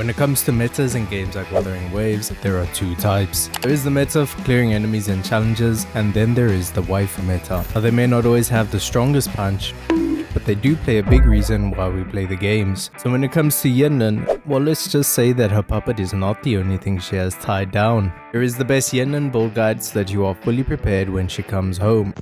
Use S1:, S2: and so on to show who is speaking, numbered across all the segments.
S1: When it comes to metas in games like Wuthering Waves, there are two types. There is the meta for clearing enemies and challenges, and then there is the wife meta. Now they may not always have the strongest punch, but they do play a big reason why we play the games. So when it comes to Yinlin, well, let's just say that her puppet is not the only thing she has tied down. Here is the best Yinlin build guide so that you are fully prepared when she comes home.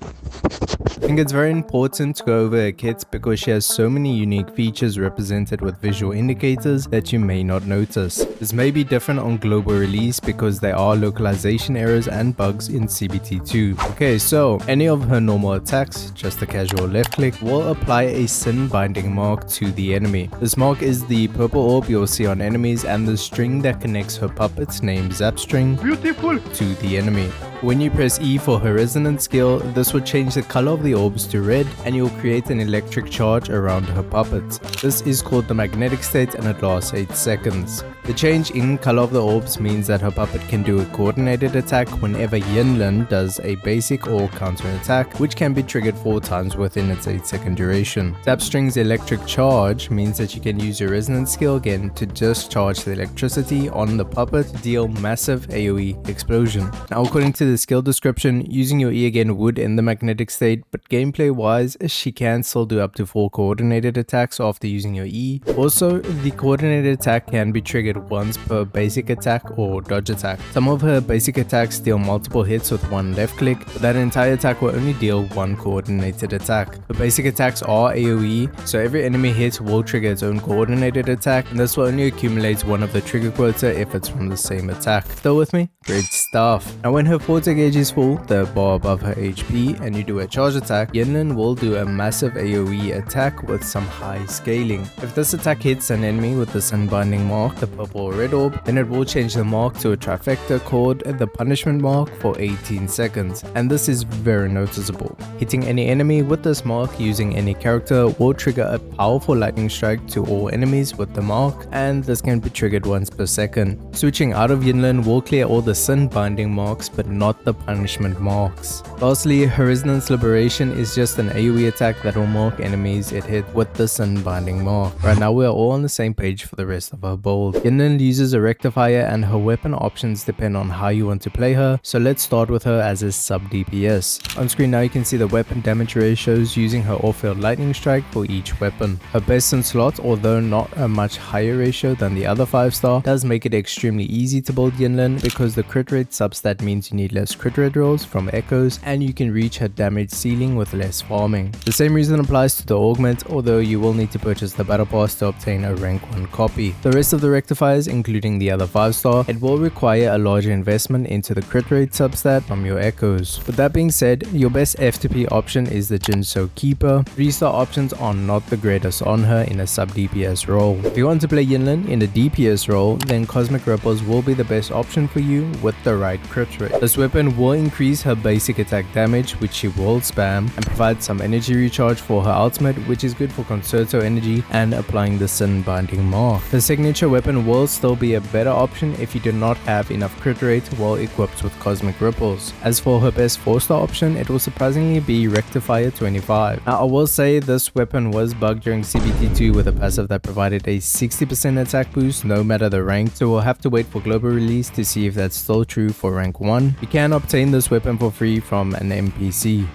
S1: I think it's very important to go over her kit because she has so many unique features represented with visual indicators that you may not notice. This may be different on global release because there are localization errors and bugs in CBT2. Okay, so any of her normal attacks, just a casual left click, will apply a sin binding mark to the enemy. This mark is the purple orb you'll see on enemies and the string that connects her puppet named Zap String to the enemy. When you press E for her resonance skill, this will change the color of the orbs to red and you'll create an electric charge around her puppet. This is called the magnetic state and it lasts 8 seconds. The change in color of the orbs means that her puppet can do a coordinated attack whenever Yinlin does a basic or counter attack, which can be triggered 4 times within its 8-second duration. Zap String's electric charge means that you can use your resonance skill again to just charge the electricity on the puppet to deal massive AoE explosion. Now according to the skill description, using your E again would end the magnetic state, but gameplay wise, she can still do up to 4 coordinated attacks after using your E. Also, the coordinated attack can be triggered once per basic attack or dodge attack. Some of her basic attacks deal multiple hits with one left click, but that entire attack will only deal one coordinated attack. The basic attacks are AoE, so every enemy hit will trigger its own coordinated attack, and this will only accumulate one of the trigger quota if it's from the same attack. Still with me? Great stuff. Now when her Forte gauge is full, the bar above her HP, and you do a charge attack, Yinlin will do a massive AoE attack with some high scaling. If this attack hits an enemy with the sun binding mark, the purple or red orb, then it will change the mark to a trifecta called the punishment mark for 18 seconds, and this is very noticeable. Hitting any enemy with this mark using any character will trigger a powerful lightning strike to all enemies with the mark, and this can be triggered once per second. Switching out of Yinlin will clear all the sun binding marks but not the punishment marks. Lastly, her resonance liberation is just an AoE attack that will mark enemies it hit with the sun binding mark. Right now we are all on the same page for the rest of her build. Yinlin uses a rectifier and her weapon options depend on how you want to play her, so let's start with her as a sub DPS. On screen now you can see the weapon damage ratios using her off-field lightning strike for each weapon. Her best in slot, although not a much higher ratio than the other 5-star, does make it extremely easy to build Yinlin because the crit rate substat means you need less crit rate rolls from echoes and you can reach her damage ceiling with less farming. The same reason applies to the augment, although you will need to purchase the battle pass to obtain a rank 1 copy. The rest of the rectifiers, including the other 5-star, it will require a larger investment into the crit rate substat from your echoes. With that being said, your best FTP option is the Jinso Keeper. 3-star options are not the greatest on her in a sub DPS role. If you want to play Yinlin in a DPS role, then Cosmic Ripples will be the best option for you with the right crit rate. This weapon will increase her basic attack damage, which she will spam, and provide some energy recharge for her ultimate, which is good for concerto energy and applying the sin binding mark. The signature weapon will still be a better option if you do not have enough crit rate while equipped with Cosmic Ripples. As for her best 4-star option, it will surprisingly be Rectifier 25. Now I will say this weapon was bugged during CBT2 with a passive that provided a 60% attack boost no matter the rank, so we'll have to wait for global release to see if that's still true for rank 1. You can obtain this weapon for free from an NPC.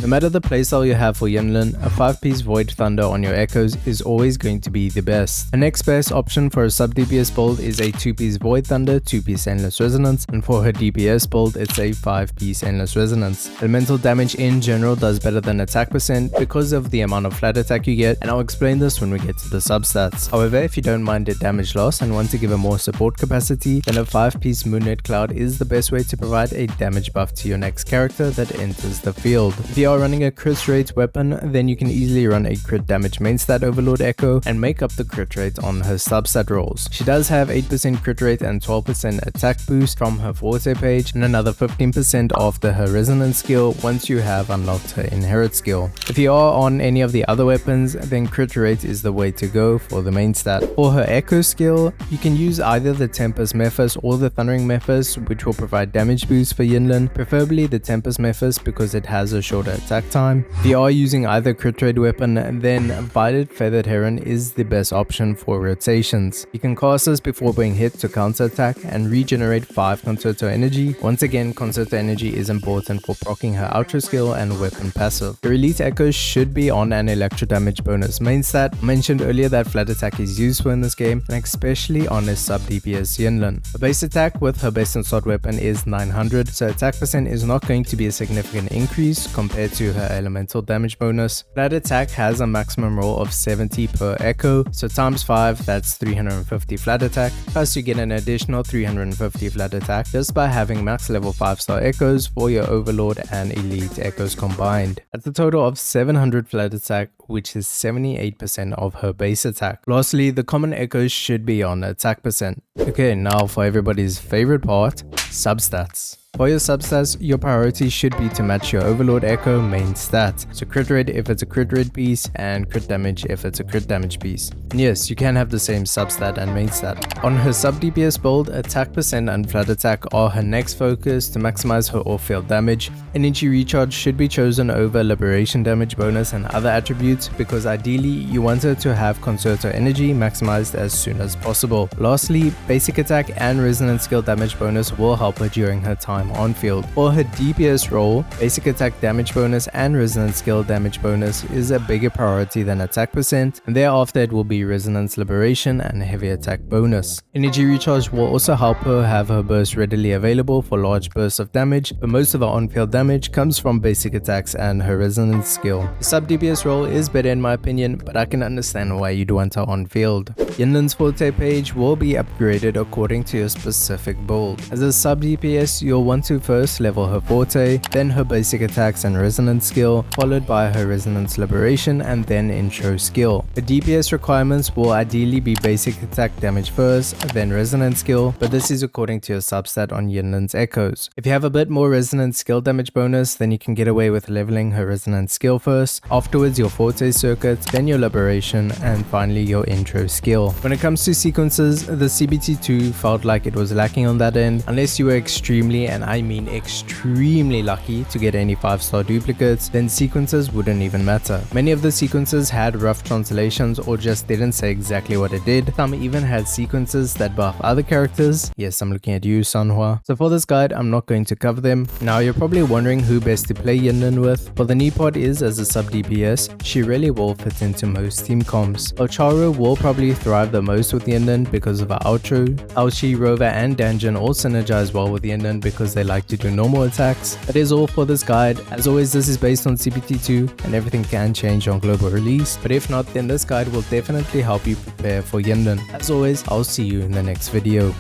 S1: No matter the playstyle you have for Yinlin, a 5-piece Void Thunder on your echoes is always going to be the best. The next best option for a sub DPS build is a 2-piece Void Thunder, 2-piece Endless Resonance, and for her DPS build it's a 5-piece Endless Resonance. Elemental damage in general does better than attack percent because of the amount of flat attack you get, and I'll explain this when we get to the substats. However, if you don't mind the damage loss and want to give a more support capacity, then a 5-piece Moonlit Cloud is the best way to provide a damage buff to your next character that enters the field. If you are running a crit rate weapon, then you can easily run a crit damage main stat Overlord Echo and make up the crit rate on her substat rolls. She does have 8% crit rate and 12% attack boost from her Forte page and another 15% after her resonance skill once you have unlocked her inherit skill. If you are on any of the other weapons, then crit rate is the way to go for the main stat. For her echo skill, you can use either the Tempest Mephis or the Thundering Mephis, which will provide damage boost for Yinlin, preferably the Tempest Mephis because it has a shorter attack time. If you are using either crit rate weapon, then Violet Feathered Heron is the best option for rotations. You can cast this before being hit to counter attack and regenerate 5 concerto energy. Once again, concerto energy is important for proccing her outro skill and weapon passive. Her elite echoes should be on an electro damage bonus main stat. I mentioned earlier that flat attack is useful in this game, and especially on a sub DPS Yinlin. Her base attack with her base and sword weapon is 900, so attack percent is not going to be a significant increase compared to her elemental damage bonus. Flat attack has a maximum roll of 70 per echo, so times 5, that's 350 flat attack, plus you get an additional 350 flat attack just by having max level 5-star echoes for your overlord and elite echoes combined. That's a total of 700 flat attack, which is 78% of her base attack. Lastly, the common echoes should be on attack percent. Okay, now for everybody's favorite part, substats. For your substats, your priority should be to match your Overlord Echo main stat. So crit rate if it's a crit rate piece, and crit damage if it's a crit damage piece. And yes, you can have the same substat and main stat. On her sub DPS build, attack percent and flat attack are her next focus to maximize her off-field damage. Energy recharge should be chosen over liberation damage bonus and other attributes, because ideally you want her to have concerto energy maximized as soon as possible. Lastly, basic attack and resonant skill damage bonus will help her during her time on field. For her DPS role, basic attack damage bonus and resonant skill damage bonus is a bigger priority than attack percent, and thereafter it will be resonance liberation and heavy attack bonus. Energy recharge will also help her have her burst readily available for large bursts of damage, but most of her on-field damage comes from basic attacks and her resonance skill. The sub DPS role is better in my opinion, but I can understand why you'd want her on field. Yinlin's Forte page will be upgraded according to your specific build. As a sub DPS, you'll want to first level her Forte, then her basic attacks and resonance skill, followed by her resonance liberation and then intro skill. The DPS requirements will ideally be basic attack damage first, then resonance skill, but this is according to your substat on Yinlin's echoes. If you have a bit more resonance skill damage bonus, then you can get away with leveling her resonance skill first, afterwards your Forte circuit, then your liberation, and finally your intro skill. When it comes to sequences, the CBT2 felt like it was lacking on that end, unless you were extremely, and I mean extremely lucky to get any 5-star duplicates, then sequences wouldn't even matter. Many of the sequences had rough translations or just didn't say exactly what it did. Some even had sequences that buff other characters. Yes, I'm looking at you, Sanhua. So for this guide, I'm not going to cover them. Now you're probably wondering who best to play Yinlin with. Well, the neat part is, as a sub DPS, she really will fit into most team comps. Charu will probably thrive the most with Yinlin because of her outro. Aoshi, Rover and Danjin all synergize well with Yinlin because they like to do normal attacks. That is all for this guide. As always, this is based on CPT2 and everything can change on global release, but if not, then this guide will definitely help you prepare for Yinlin. As always, I'll see you in the next video.